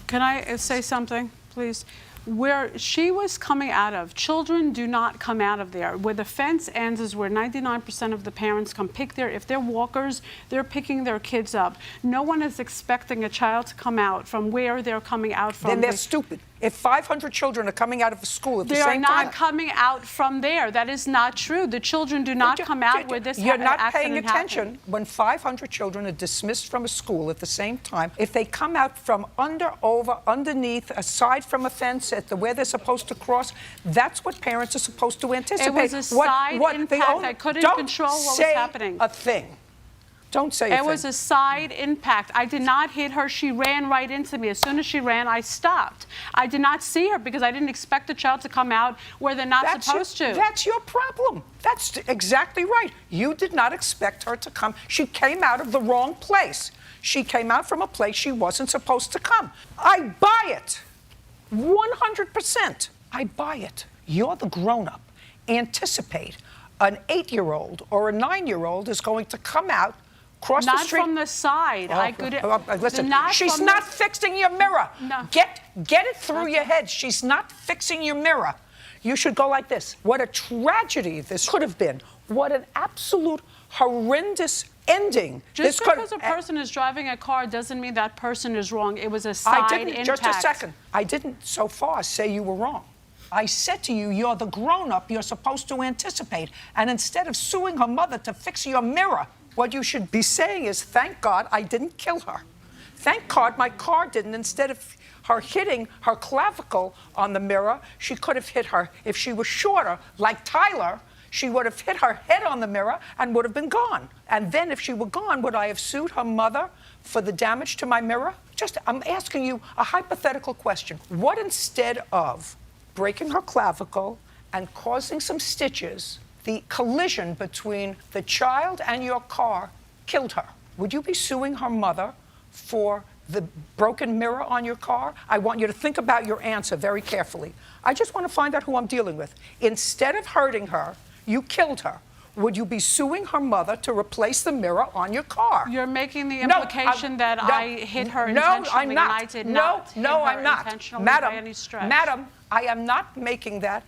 Can I say something, please? Where she was coming out of, children do not come out of there. Where the fence ends is where 99% of the parents come pick their, if they're walkers, they're picking their kids up. No one is expecting a child to come out from where they're coming out from. Then they're stupid. If 500 children are coming out of a school at the same time... They are not coming out from there. That is not true. The children do not come out where this accident happened. You're not paying attention. When 500 children are dismissed from a school at the same time, if they come out from under, over, underneath, aside from a fence at where they're supposed to cross, that's what parents are supposed to anticipate. It was a side impact. I couldn't control what was happening. Don't say a thing. Don't say a thing. It was a side impact. I did not hit her. She ran right into me. As soon as she ran, I stopped. I did not see her because I didn't expect the child to come out where they're not supposed to. That's your problem. That's exactly right. You did not expect her to come. She came out of the wrong place. She came out from a place she wasn't supposed to come. I buy it. 100%. I buy it. You're the grown-up. Anticipate an 8-year-old or a 9-year-old is going to come out, cross the street. Not from the side. Listen, she's not fixing your mirror. No. Get it through your head. She's not fixing your mirror. You should go like this. What a tragedy this could have been. What an absolute horrendous ending. Just because a person is driving a car doesn't mean that person is wrong. It was a side impact. Just a second. I didn't so far say you were wrong. I said to you, you're the grown-up. You're supposed to anticipate. And instead of suing her mother to fix your mirror, what you should be saying is, thank God I didn't kill her. Thank God my car didn't. Instead of her hitting her clavicle on the mirror, she could have hit her. If she was shorter, like Tyler, she would have hit her head on the mirror and would have been gone. And then if she were gone, would I have sued her mother for the damage to my mirror? I'm asking you a hypothetical question. What, instead of breaking her clavicle and causing some stitches, the collision between the child and your car killed her? Would you be suing her mother for the broken mirror on your car? I want you to think about your answer very carefully. I just want to find out who I'm dealing with. Instead of hurting her, you killed her. Would you be suing her mother to replace the mirror on your car? You're making the implication that I hit her intentionally, and I did not hit her intentionally by any stretch. Madam, I am not making that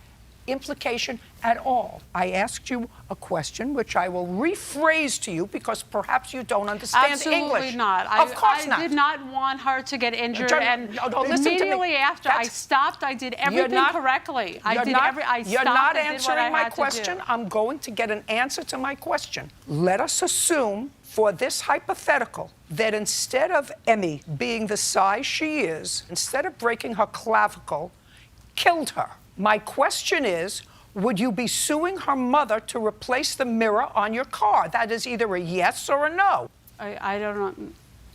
implication at all. I asked you a question which I will rephrase to you because perhaps you don't understand English. Absolutely not. Of course not. I did not want her to get injured, and immediately after I stopped, I did everything correctly. You're not answering my question. I'm going to get an answer to my question. Let us assume, for this hypothetical, that instead of Emmy being the size she is, instead of breaking her clavicle, killed her. My question is, would you be suing her mother to replace the mirror on your car? That is either a yes or a no. I don't know.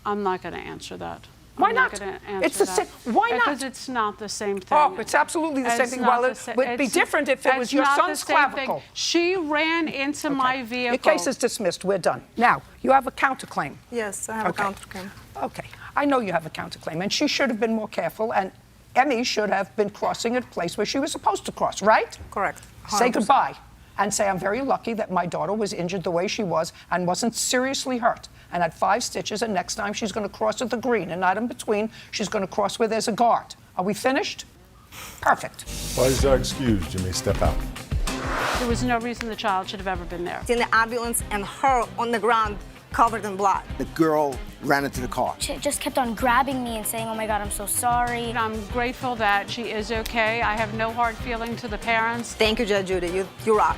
I'm not going to answer that. Why not? It's the same. Why not? Because it's not the same thing. Oh, it's absolutely the same thing. Well, it would be different if it was your son's clavicle. She ran into my vehicle. Your case is dismissed. We're done. Now, you have a counterclaim. Yes, I have a counterclaim. Okay. I know you have a counterclaim, and she should have been more careful, and Emmy should have been crossing at a place where she was supposed to cross, right? Correct. 100%. Say goodbye and say, I'm very lucky that my daughter was injured the way she was and wasn't seriously hurt and had 5 stitches, and next time she's going to cross at the green and not in between. She's going to cross where there's a guard. Are we finished? Perfect. Boys are excused. You may step out. There was no reason the child should have ever been there. In the ambulance and her on the ground, covered in blood. The girl ran into the car. She just kept on grabbing me and saying, oh my God, I'm so sorry. I'm grateful that she is okay. I have no hard feeling to the parents. Thank you, Judge Judy. You rock.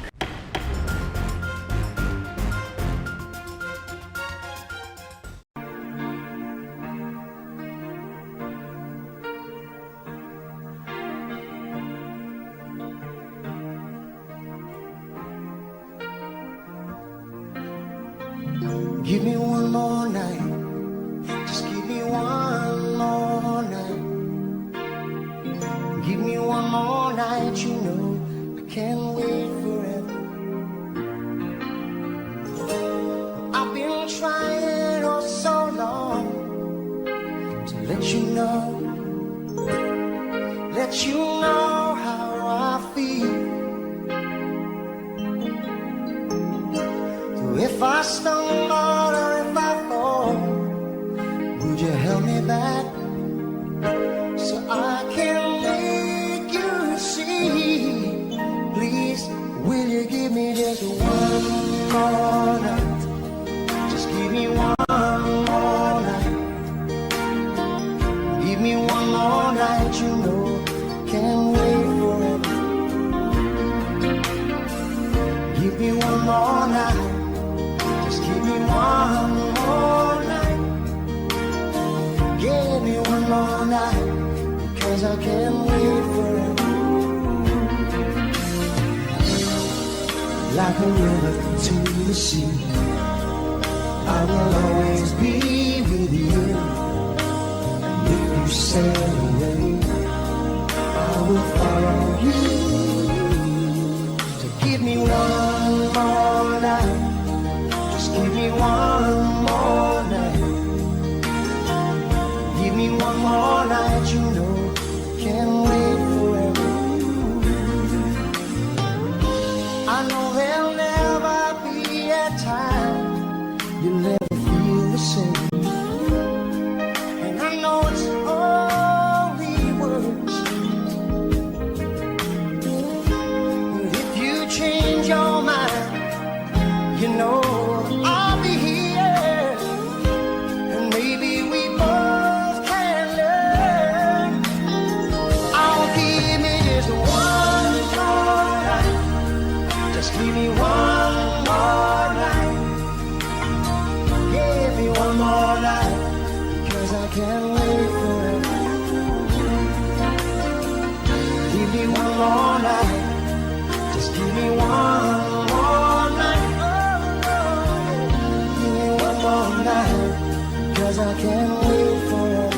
Give me one more night, just give me one more night. Give me one more night, you know I can't wait forever. I've been trying oh so long to let you know how I feel. So if I stumble or if I fall, would you help me back? so I can make you see. Please, will you give me just one more night? Just give me one more night. Give me one more night, you know, can't wait forever. Give me one more night. Just give me one more night. Give me one more night, because I can't wait forever. Like a river to the sea, I will always be with you. And if you sail away, I will follow you. So give me one more night. Just give me one more night. Give me one more night, you know, can't wait forever. I know there'll never be a time you'll never feel the same. And I know it's only words. But if you change your mind, you know I'll be here. And maybe we both can learn. I'll give me just one more night. Just give me one more night. Give me one more night, because I can't wait forever. Give me one more night. Just give me one more night. Oh, give me one more night, because I can't wait forever.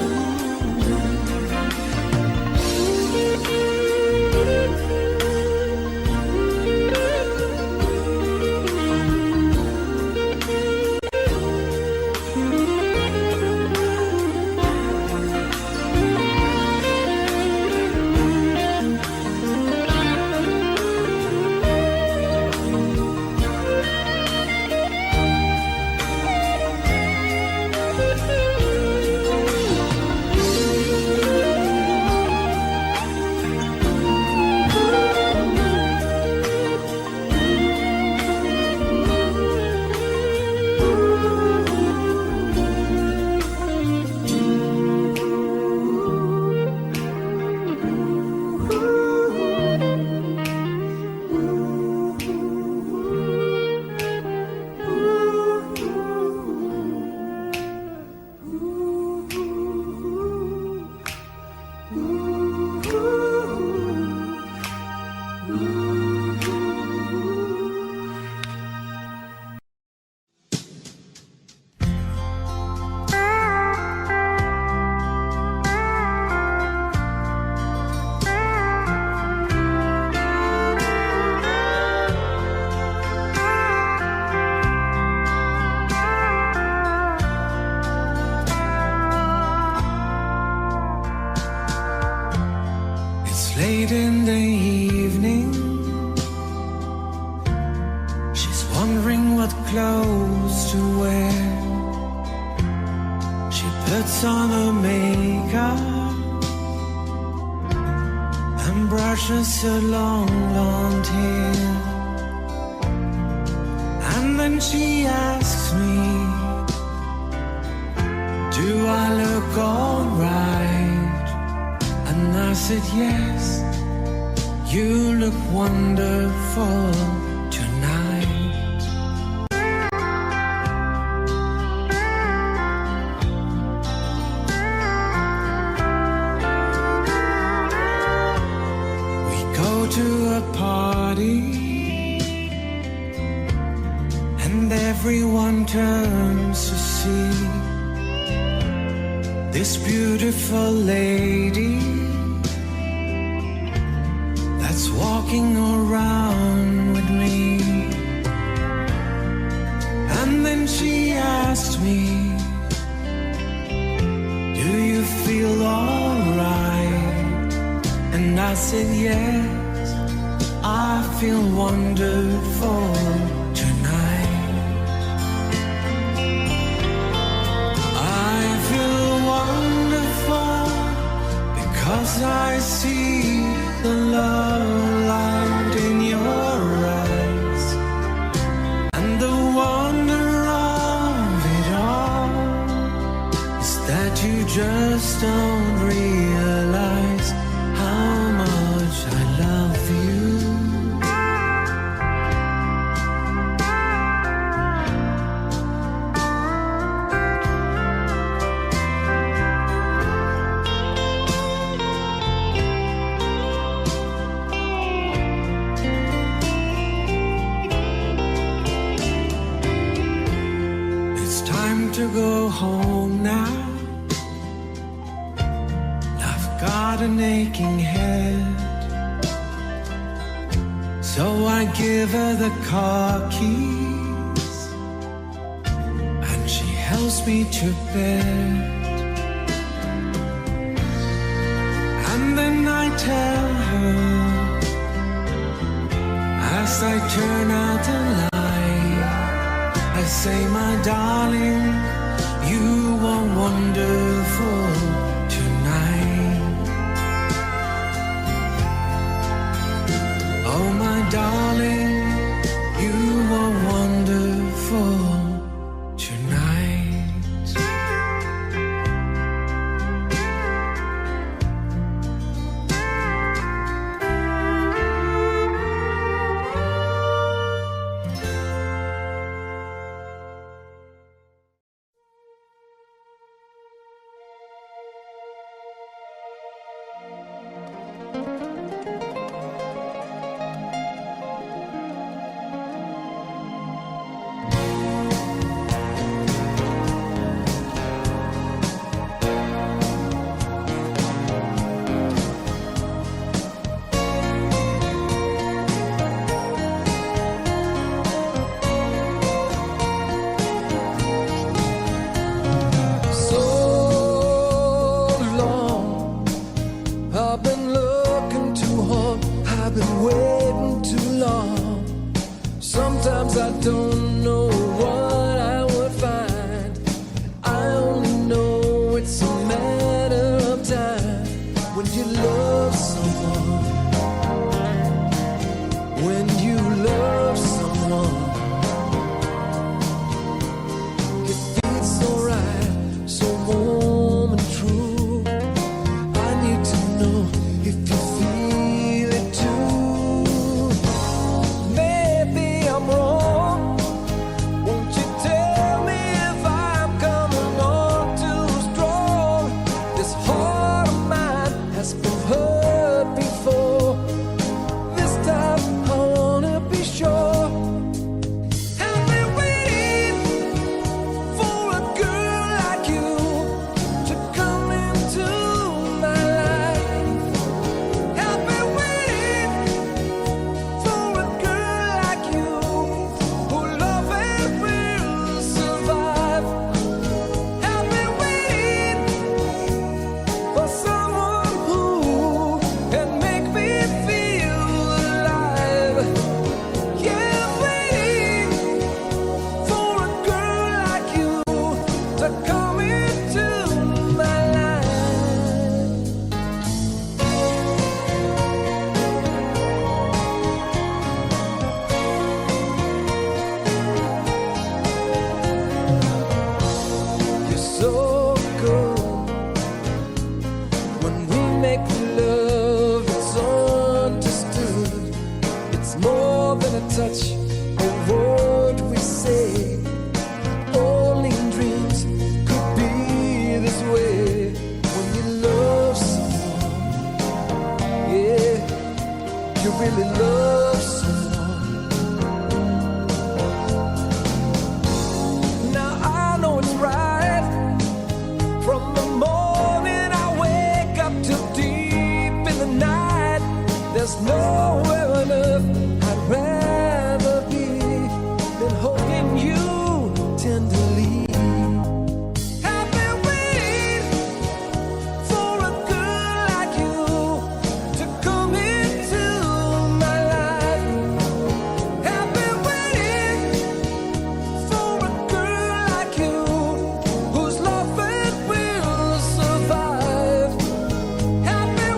Late in the evening, she's wondering what clothes to wear. She puts on her makeup and brushes her long blonde hair. And then she asks me, do I look alright? And I said, yes, you look wonderful tonight. We go to a party and everyone turns to see this beautiful lady that's walking around with me. And then she asked me, do you feel alright? And I said, yes, I feel wonderful tonight. I feel wonderful because 'cause I see the love light in your eyes, and the wonder of it all is that you just don't realize how much I love you. To go home now. I've got an aching head, so I give her the car keys, and she helps me to bed. And then I tell her, as I turn out the light, I say, my darling, you are wonderful tonight. Oh, my darling, you are wonderful tonight. Sometimes I don't know what I would find. I only know it's a matter of time. When you love someone, when you love someone, it feels so right, so warm and true. I need to know if you feel it too. Maybe I'm wrong. Won't you tell me if I'm coming on too strong? This heart of mine has been hurt before. This time I wanna be sure. I've been waiting for a girl like you to come into my life. I've been waiting for a girl like you, who love and will survive. I've been waiting for someone who can make me feel alive. Yeah, I'm waiting for a girl like you to come into my life. You're so good. When we make love, it's understood. It's more than a touch, a word we say. Only in dreams could be this way. When you love someone, yeah, you really love someone. Now I know it's right. From the morning I wake up till deep in the night, there's nowhere on earth I'd rather be than holding you tenderly. I've been waiting for a girl like you to come into my life. I've been waiting for a girl like you, whose love and will survive. I've been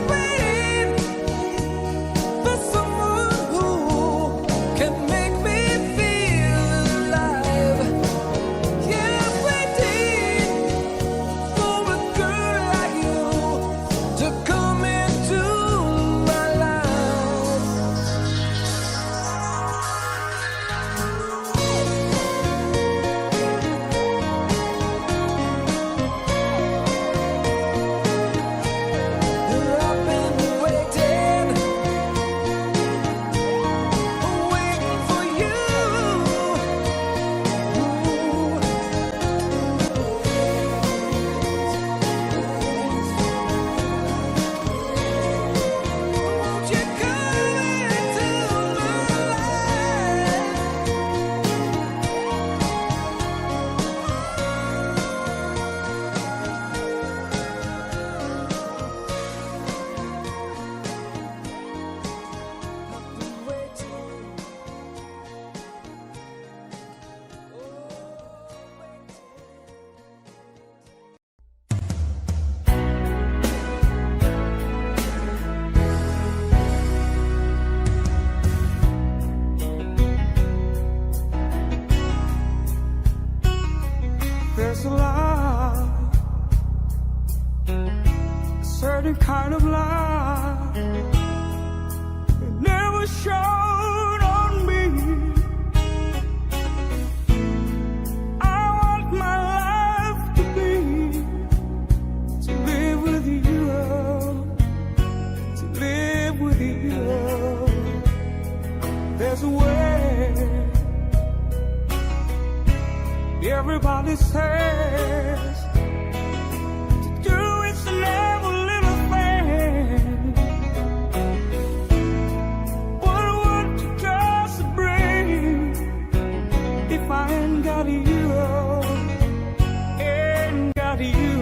certain kind of light it never shone on me. I want my life to be to live with you, to live with you. There's a way. Everybody says to do is never little thing. But what does it bring if I ain't got you? Ain't got you.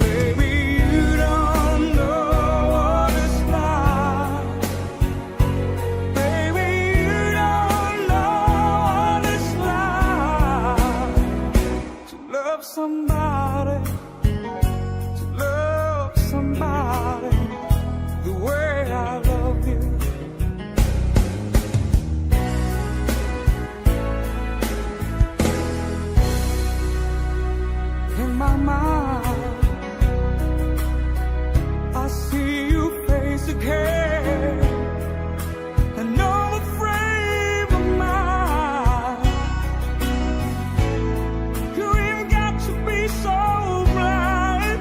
Baby, you don't know what it's like. Baby, you don't know what it's like to love somebody, to love somebody the way I love you. In my mind, I see you face again, another frame of mind. You ain't got to be so blind.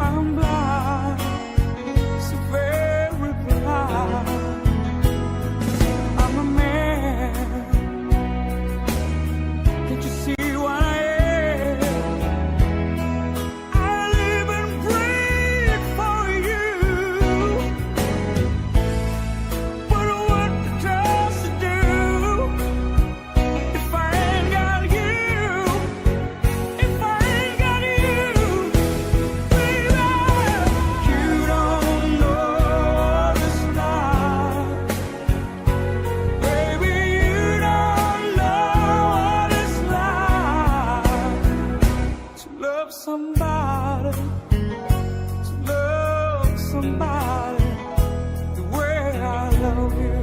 I'm blind, so very blind. I'm a man. Can't you see what I am? I live and breathe for you. But what does it do if I ain't got you? If I ain't got you, baby, you don't know what it's like. Baby, you don't know what it's like to love somebody, to love somebody the way I love you.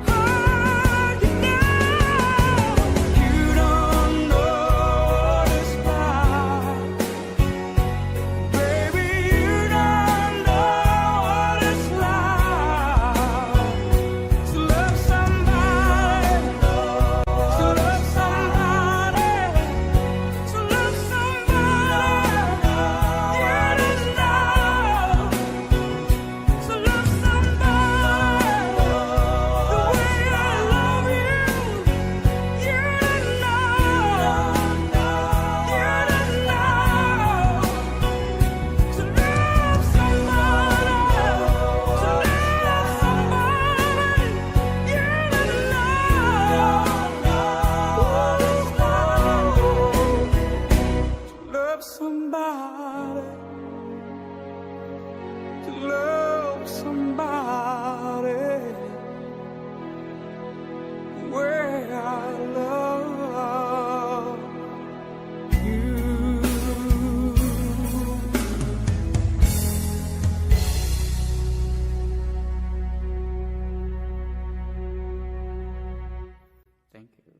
Oh, you don't know what it's like. Baby, you don't know what it's like to love somebody, to love somebody, to love somebody. You don't know to love somebody the way I love you. You don't know, you don't know to love somebody, to love somebody. You don't know to love somebody, to love somebody the way I love you. Thank you.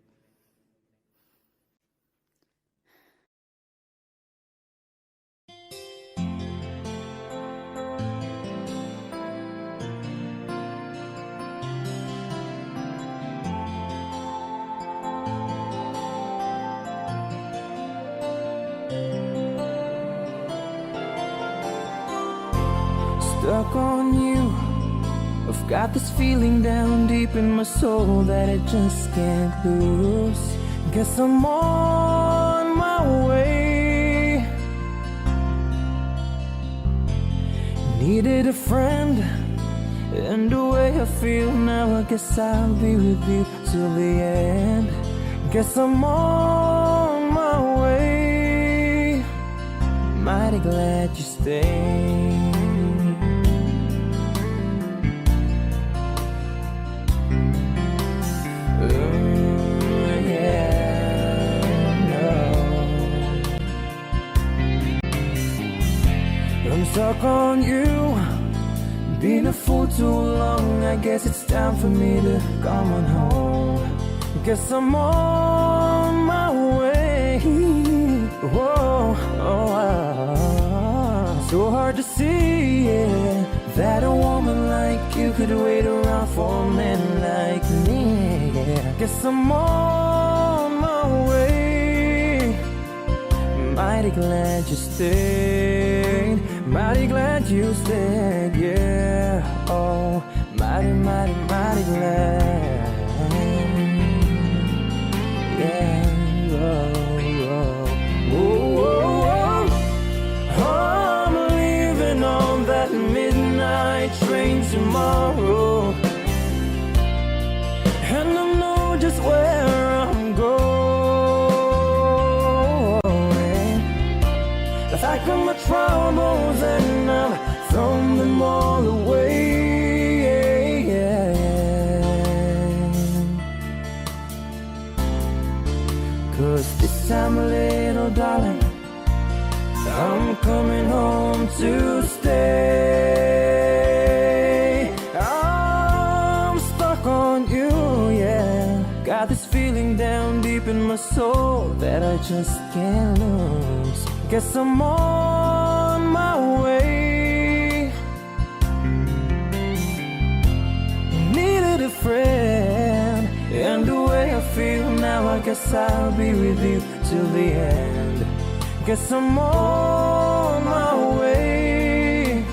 Stuck on you. I've got this feeling down deep in my soul that I just can't lose. Guess I'm on my way. Needed a friend, and the way I feel now, I guess I'll be with you till the end. Guess I'm on my way. Mighty glad you stayed. I'm stuck on you, been a fool too long. I guess it's time for me to come on home. Guess I'm on my way. Whoa. so hard to see, yeah, that a woman like you could wait around for a man like me, yeah. Guess I'm on my way. Mighty glad you stayed, mighty glad you stayed, yeah. Oh, mighty, mighty, mighty glad, yeah. Oh, oh, oh, oh, oh. I'm leaving on that midnight train tomorrow, and I know just where I'm going. Pack up my troubles and I've thrown them all away, yeah, yeah. 'Cause this time, little darling, I'm coming home to stay. I'm stuck on you, yeah. Got this feeling down deep in my soul that I just can't lose. Guess I'm on my way. Needed a friend, and the way I feel now, I guess I'll be with you till the end. Guess I'm on my way.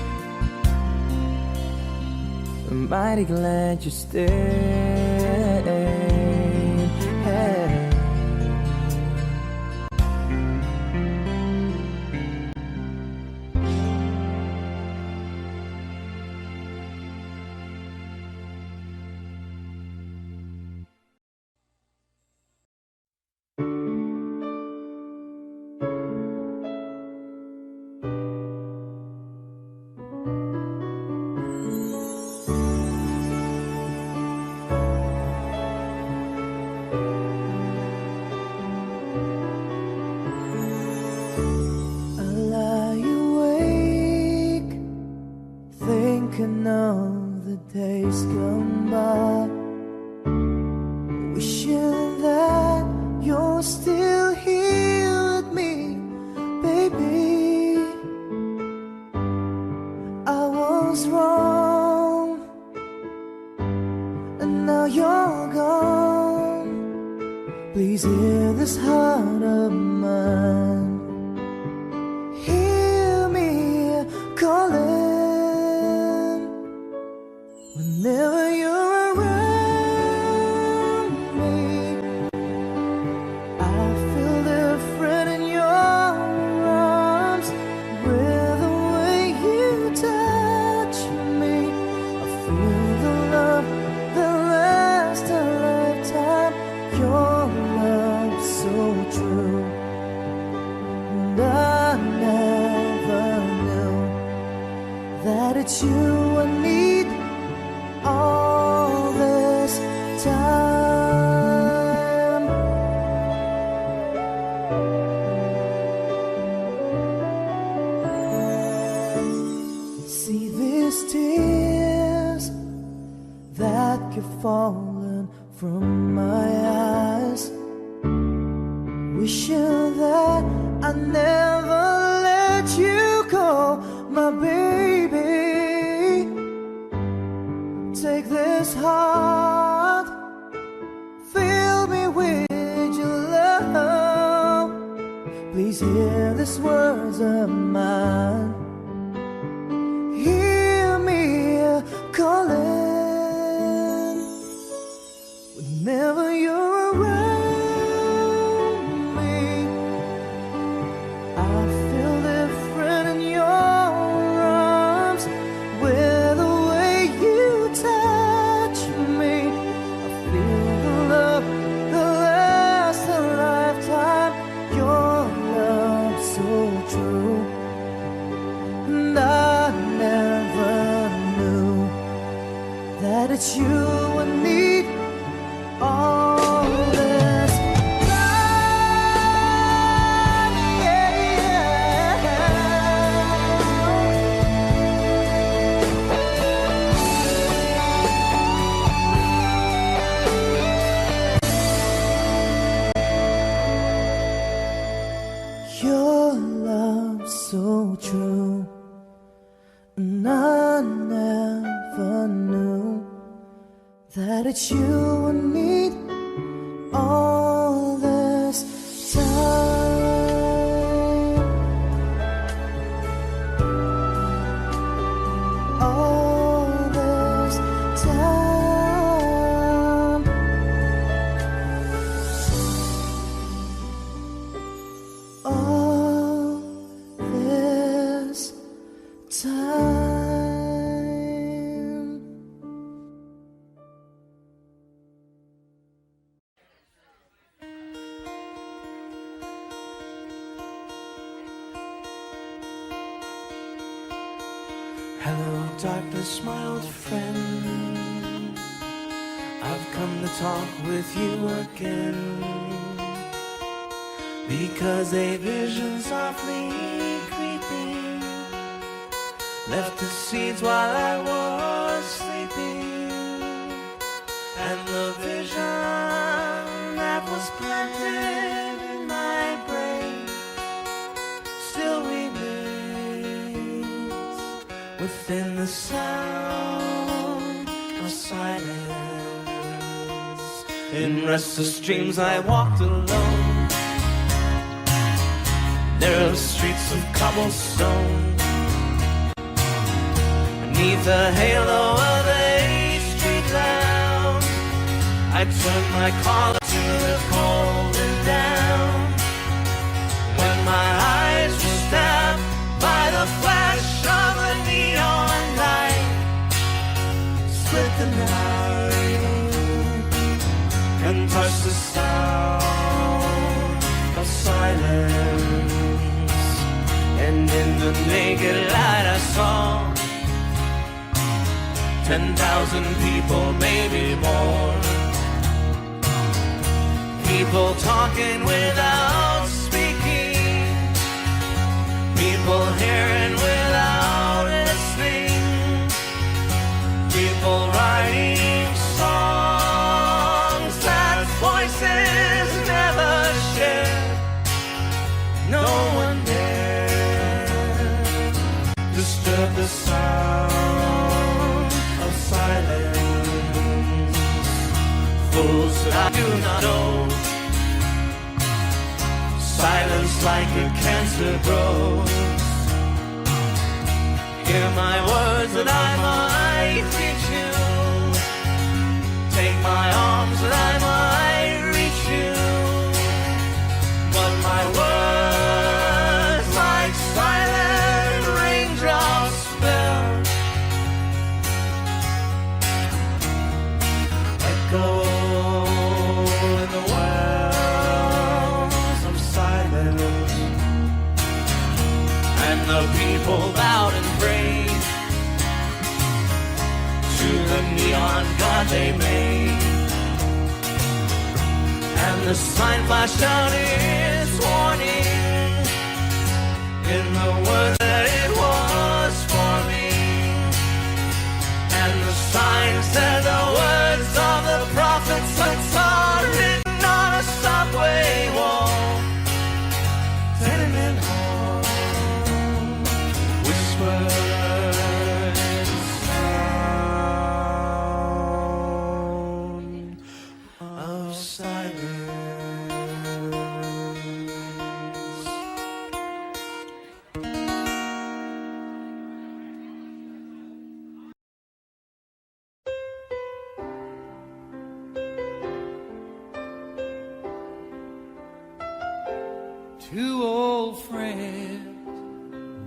I'm mighty glad you stayed. Hey. Thinking of the days gone by, wishing that you're still here with me, baby. I was wrong, and now you're gone. Please hear this heart of mine. Hear me calling. Whenever you're around me, I feel different in your arms. With the way you touch me, I feel the love that lasts a lifetime. Your love so true, and I never knew that it's you I need all this time. See these tears that keep falling from my eyes, wishing that I never let you go, my baby. Take this heart, fill me with your love. Please hear these words of mine. Hear me calling. Whenever you're around me, I feel different in your arms. With the way you touch me, I feel the love that lasts a lifetime. Your love so true, and I never knew that it's you I need all this time, yeah, yeah. Your love so true, it's you and me all this time. All this time. All this time. Hello, darkness, my old friend. I've come to talk with you again, because a vision softly creeping left its seeds while I was sleeping, and the vision that was planted in my brain still remains within the sound of silence. In restless dreams I walked alone. Narrow streets of cobblestone, beneath the halo of a street lamp, I turned my collar to the cold and down. When my eyes were stabbed by the flash of a neon light, split the night and touched the sound of silence. And in the naked light I saw 10,000 people, maybe more. People talking without speaking, people hearing without listening, people writing songs that voices never shared. No one dared disturb the sound of silence. Fools that I do not know, silence like a cancer grows. Hear my words that I might reach you, take my arms that I might reach you, but my words like silent raindrops fell, echo in the wells of silence. And the people bowed and prayed to the neon god they made, and the sign flashed out its warning in the word that it was for me. And the sign said the words of the prophets that saw written on a subway wall, tenement hall, whispered sound of silence. Two old friends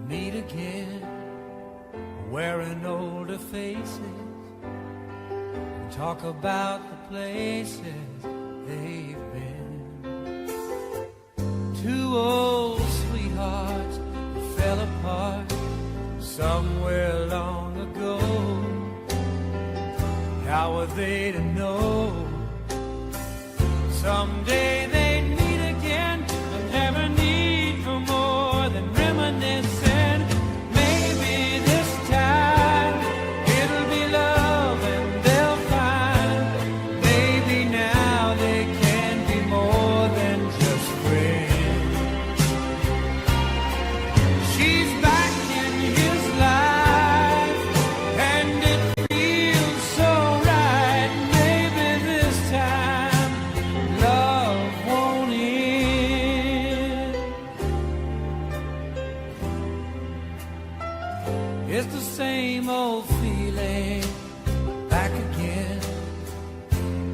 meet again, wearing older faces, and talk about the places they've been. Two old sweethearts fell apart somewhere long ago. How were they to know someday they'd meet again and have a need for more than reminiscing? Maybe this time it'll be love and they'll find maybe now they can be more than just friends. She's back in his life and it feels so right. Maybe It's the same old feeling back again.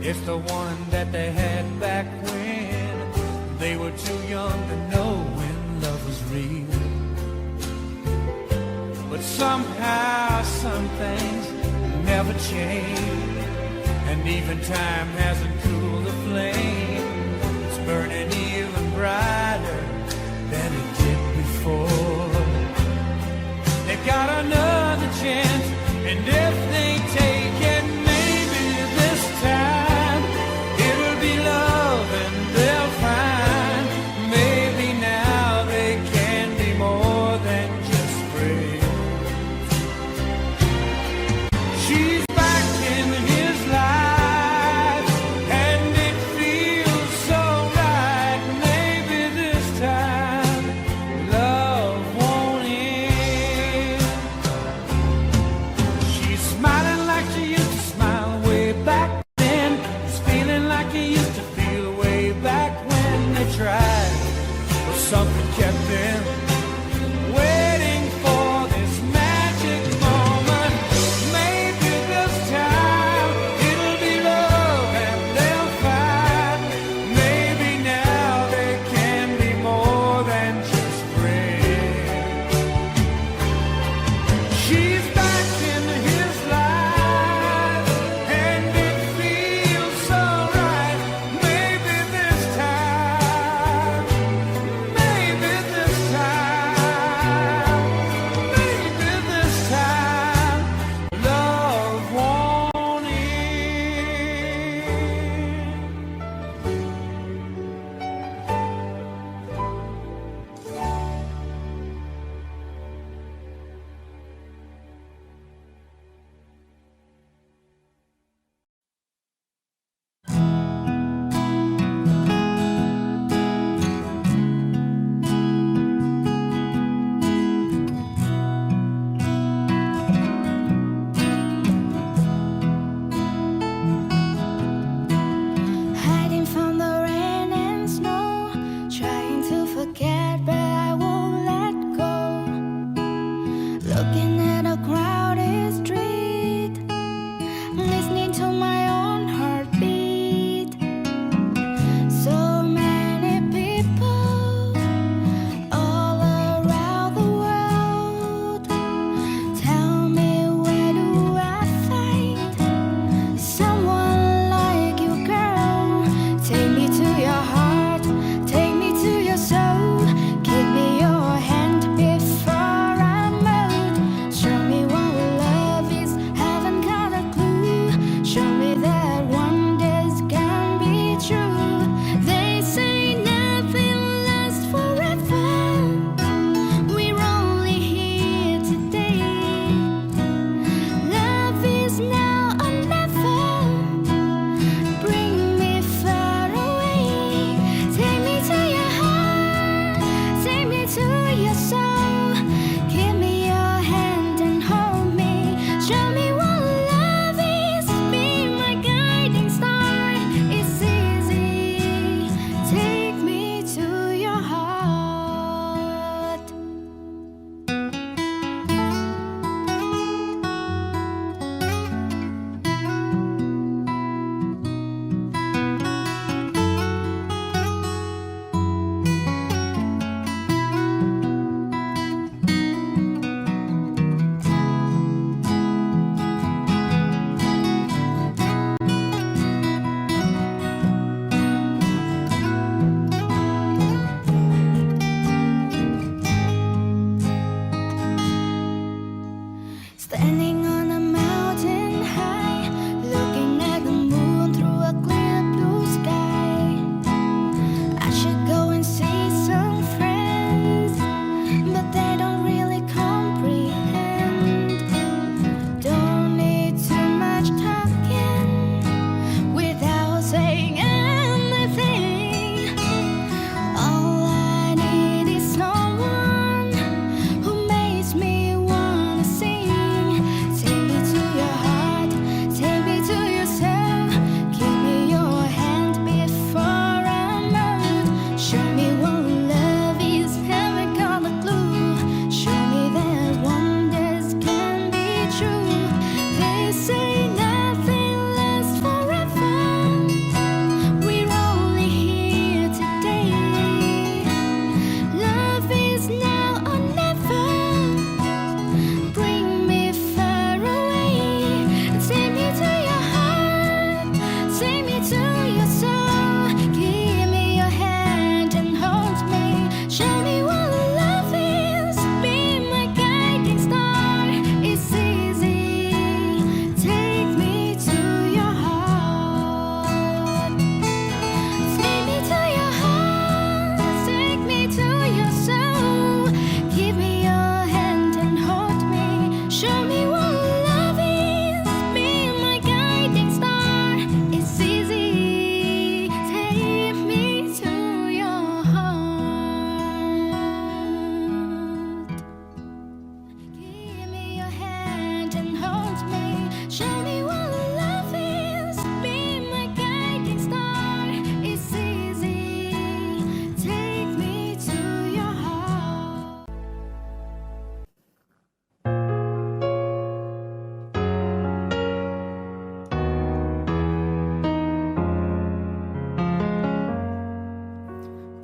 It's the one that they had back when they were too young to know when love was real. But somehow some things never change, and even time hasn't cooled the flame. It's burning even brighter than it did before. They've got another chance, and if they take it, maybe this time it'll be love and they'll find maybe now they can be more than just friends. She's back in his life, and it feels so right. Maybe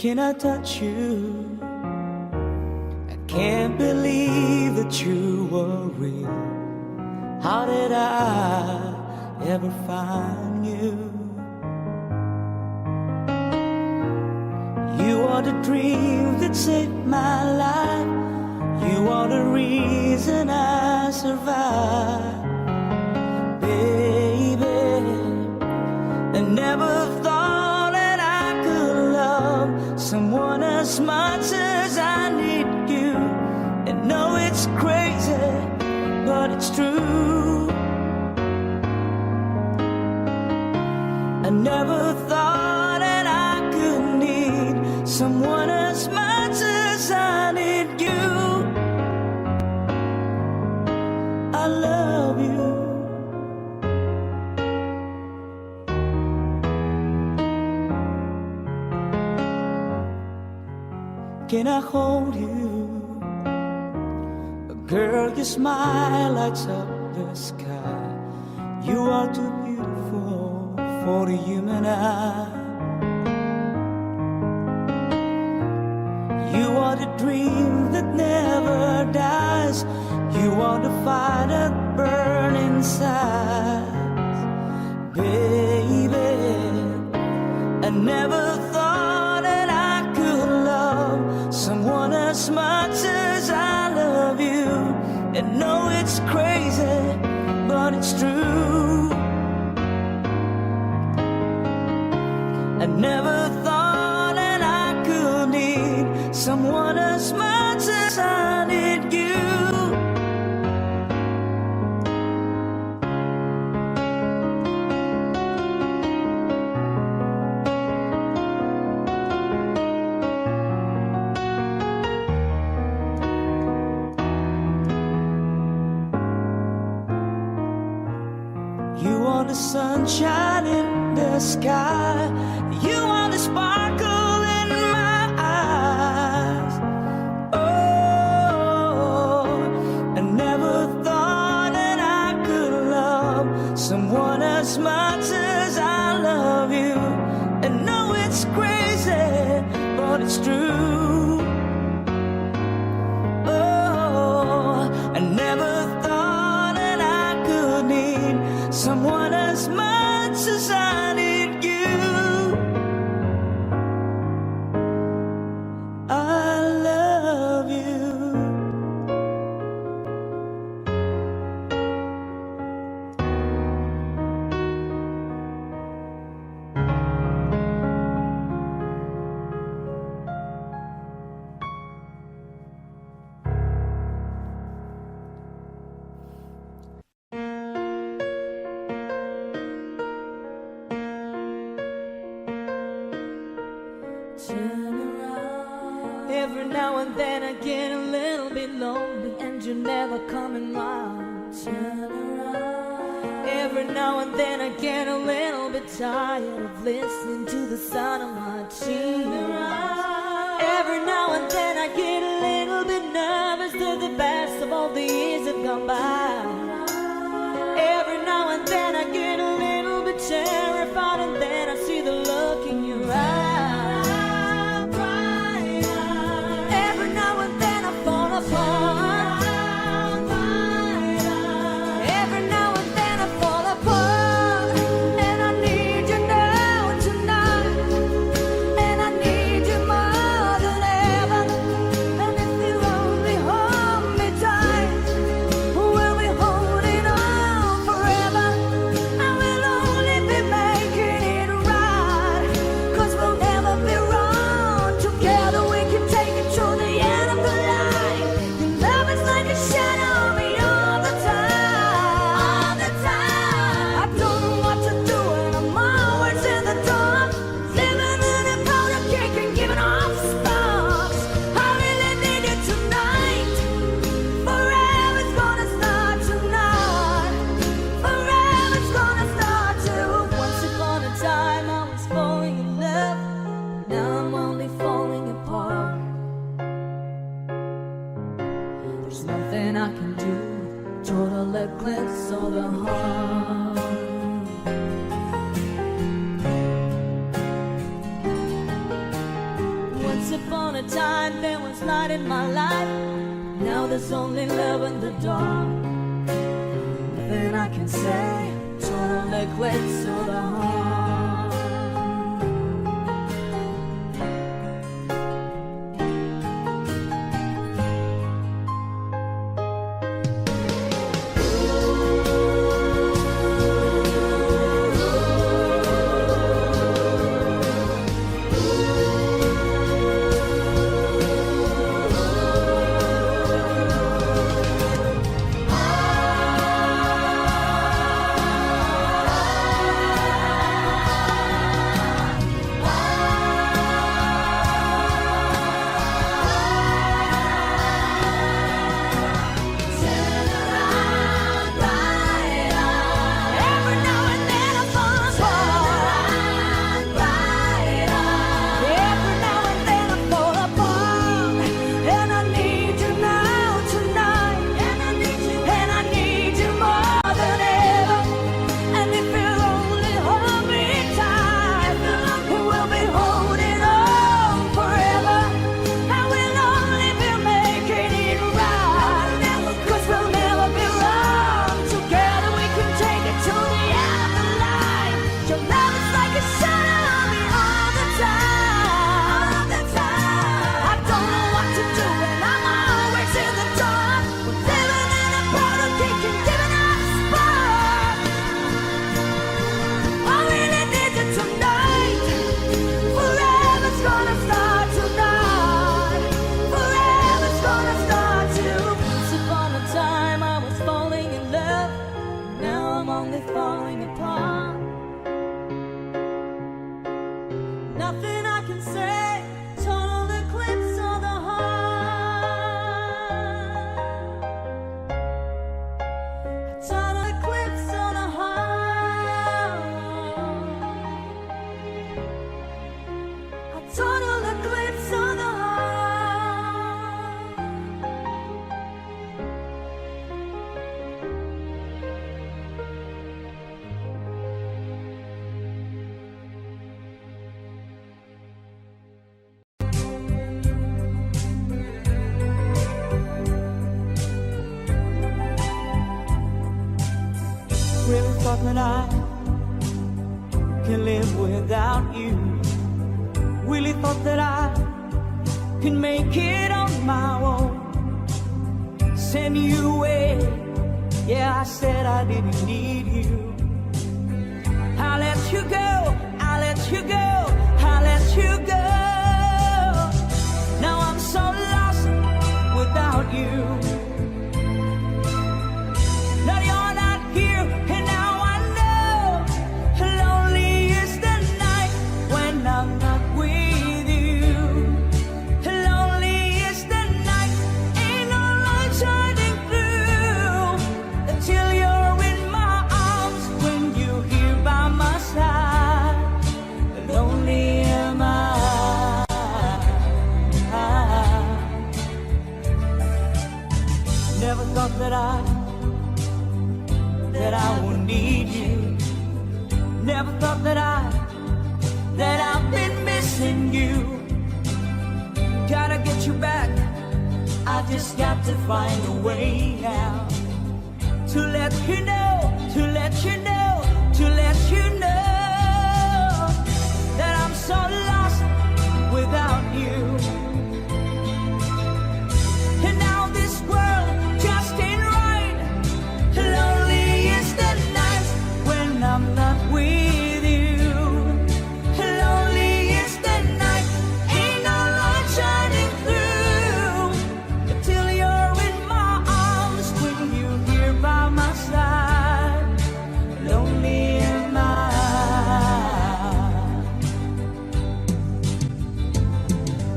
can I touch you? I can't believe that you were real. How did I ever find you? You are the dream that saved my life. You are the reason I survive, baby. I never thought that I could love someone as much as I need you. And no, it's crazy, but it's true. I never thought that I could need someone as much as I need you. I love you. Can I hold you? Girl, your smile lights up the sky. You are too beautiful for the human eye. You are the dream that never dies. You are the fire that burns inside, baby. I never thought that I could love someone as much as I love you. And no, it's crazy, but it's true. I never thought that I could need someone as much as I need you. You are the sunshine in the sky. You are the sparkle in my eyes. Oh, I never thought that I could love someone as much as I love you. And no, it's crazy, but it's true. Oh, I never thought that I could need someone as much as I need you. I love you. Every now and then I get a little bit lonely, and you're never coming round. Turn around. Every now and then I get a little bit tired of listening to the sound of my tears. Every now and then I get a little bit nervous that the best of all the years have gone by. Every now and then I get a little bit terrified, and then I see the look in your eyes. Eclipse of the heart. time there was light in my life. Now there's only love in the dark. Nothing I can say, total eclipse of the heart. Nothing I can say, total eclipse of the heart. Total eclipse of the heart. A total eclipse of the heart. Really thought that I can live without you. Really thought that I can make it on my own. Send you away, yeah, I said I didn't need you. I'll let you go, I'll let you go, I'll let you go. Now I'm so lost without you. Now you're not here, and now I know lonely is the night when I'm not with you. Lonely is the night, ain't no light shining through until you're in my arms, when you're here by my side. Lonely am I. Never thought that I would need you. Never thought that I've been missing you. Gotta get you back, I just got to find a way now to let you know, to let you know, to let you know that I'm so lost without you. And now this world just ain't right. Lonely is the night when I'm not with you. Lonely is the night, ain't no light shining through until you're in my arms, when you're here by my side. Lonely am I.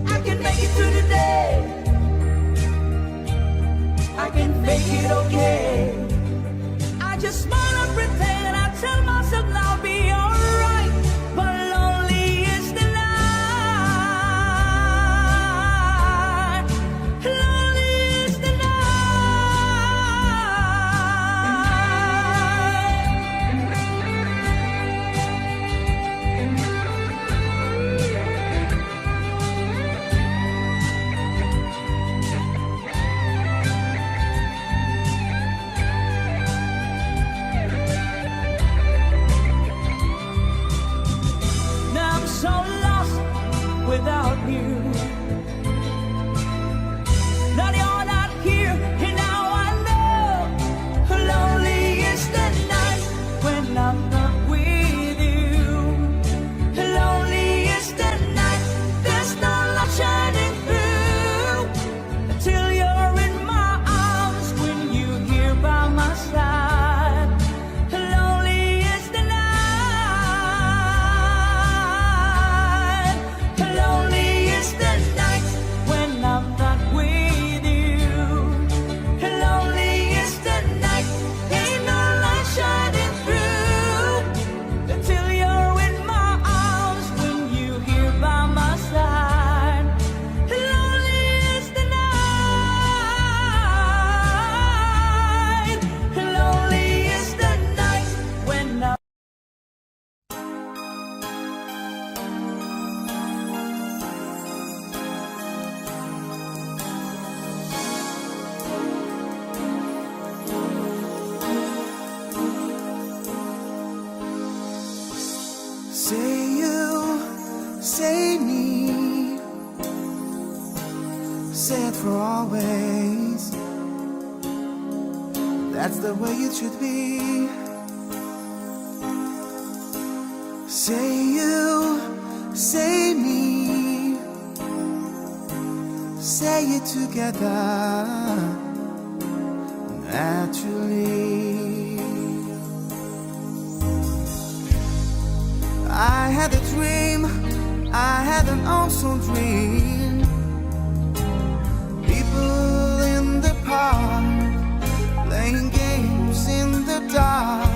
I can make it through the day, I can make it okay. I just wanna pretend, I tell myself I'll be alright, but lonely is the night. Lonely is the night. for always. That's the way it should be. Say you, say me, say it together naturally. I had a dream, I had an awesome dream. People in the park playing games in the dark.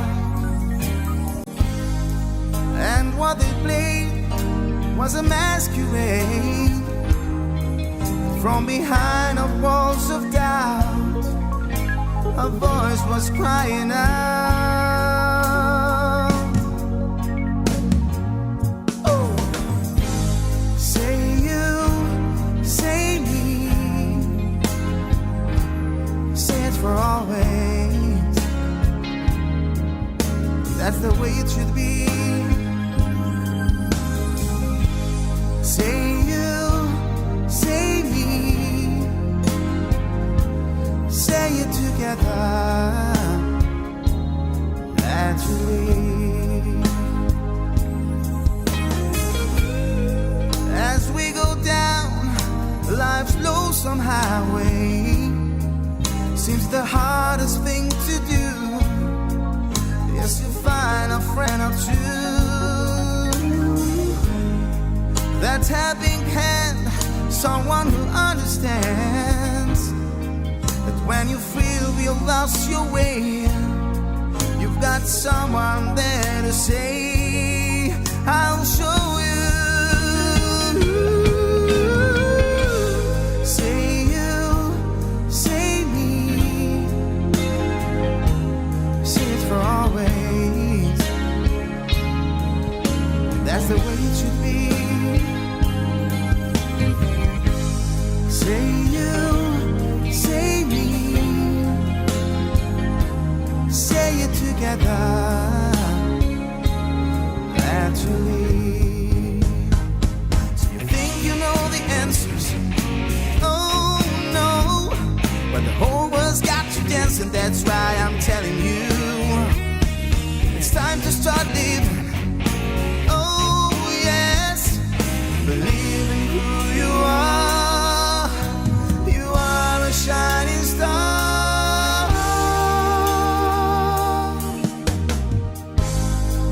And what they played was a masquerade. From behind the walls of doubt, a voice was crying out. Oh, say you, say me, say it for always. That's the way it should be. Say you, say me, say it together naturally. As we go down life's lonesome highway, seems the hardest thing to do is to find a friend or two. That helping hand, someone who understands that when you feel you lost your way, you've got someone there to say, I'll show you. Say you, say me, say it for always. That's the way it should be. Say you, say me, say it together naturally. So you think you know the answers? Oh no, but the whole world's got you dancing. That's why I'm telling you, it's time to start living. Oh yes, believe in who you are. Shining star.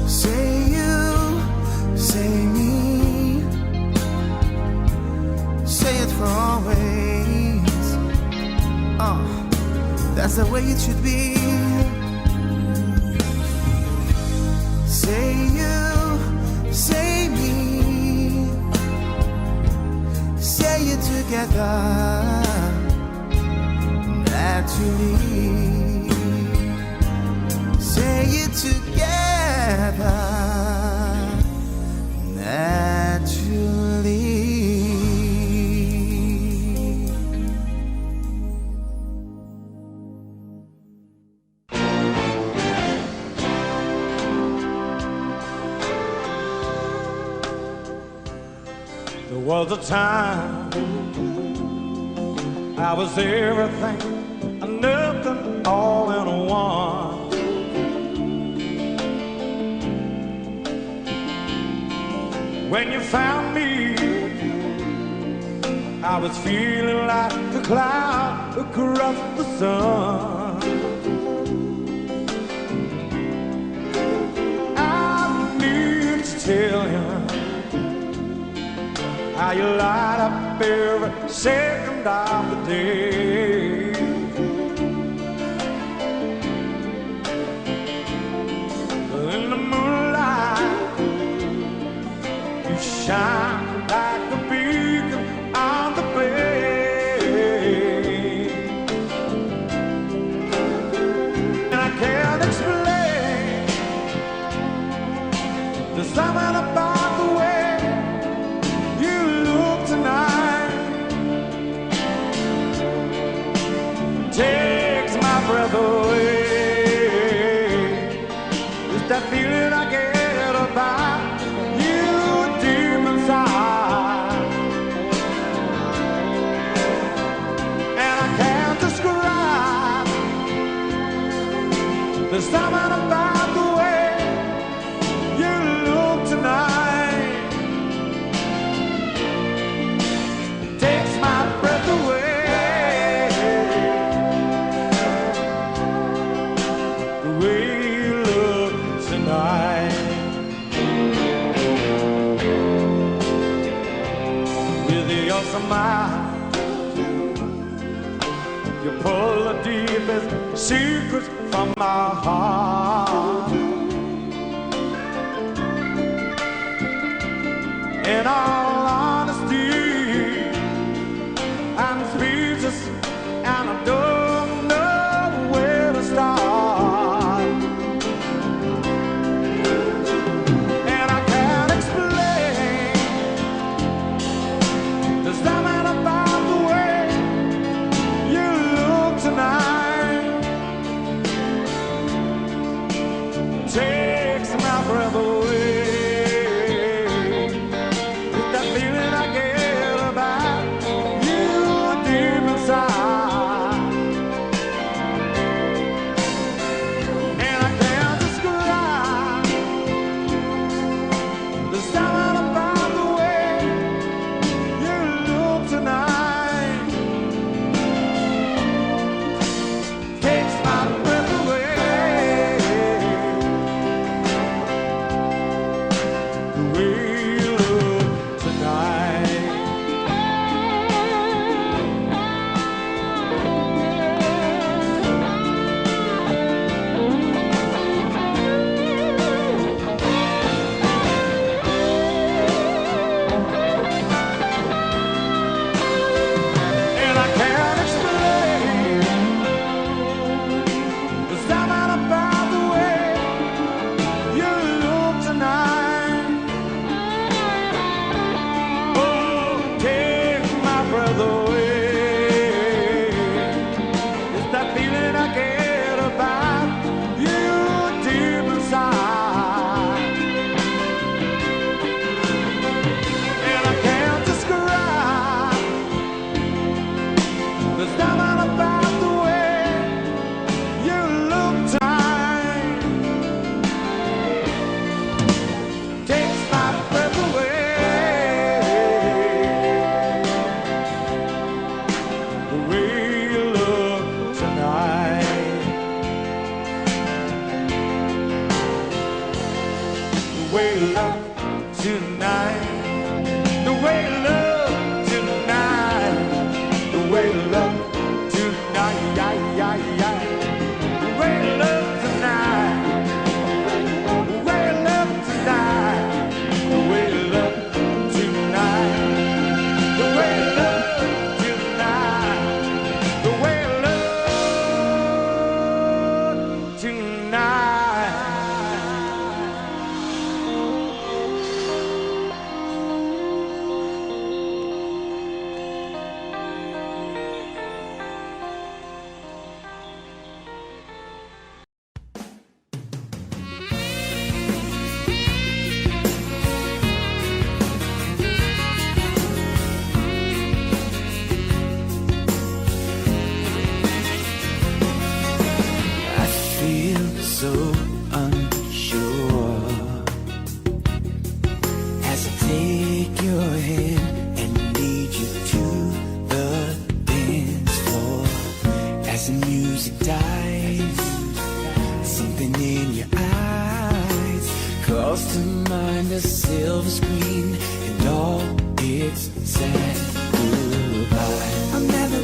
Say you, say me, say it for always. That's the way it should be. Say you, say me, say it together naturally. Say it together naturally. There was a time I was everything and nothing all in one. When you found me, I was feeling like a cloud across the sun. I need to tell you how you light up every second of the day. In the moonlight, you shine like a beacon on the bay. And I can't explain, there's something about the way you look tonight. Takes my breath away. It's that feeling I get about you deep inside. You pull the deepest secrets from my heart. In all honesty, I'm speechless and I don't know where to start. And I can't explain. There's something about the way you look tonight. Takes my breath away. So unsure as I take your hand and lead you to the dance floor. As the music dies, something in your eyes calls to mind a silver screen and all its sad goodbye. I'll never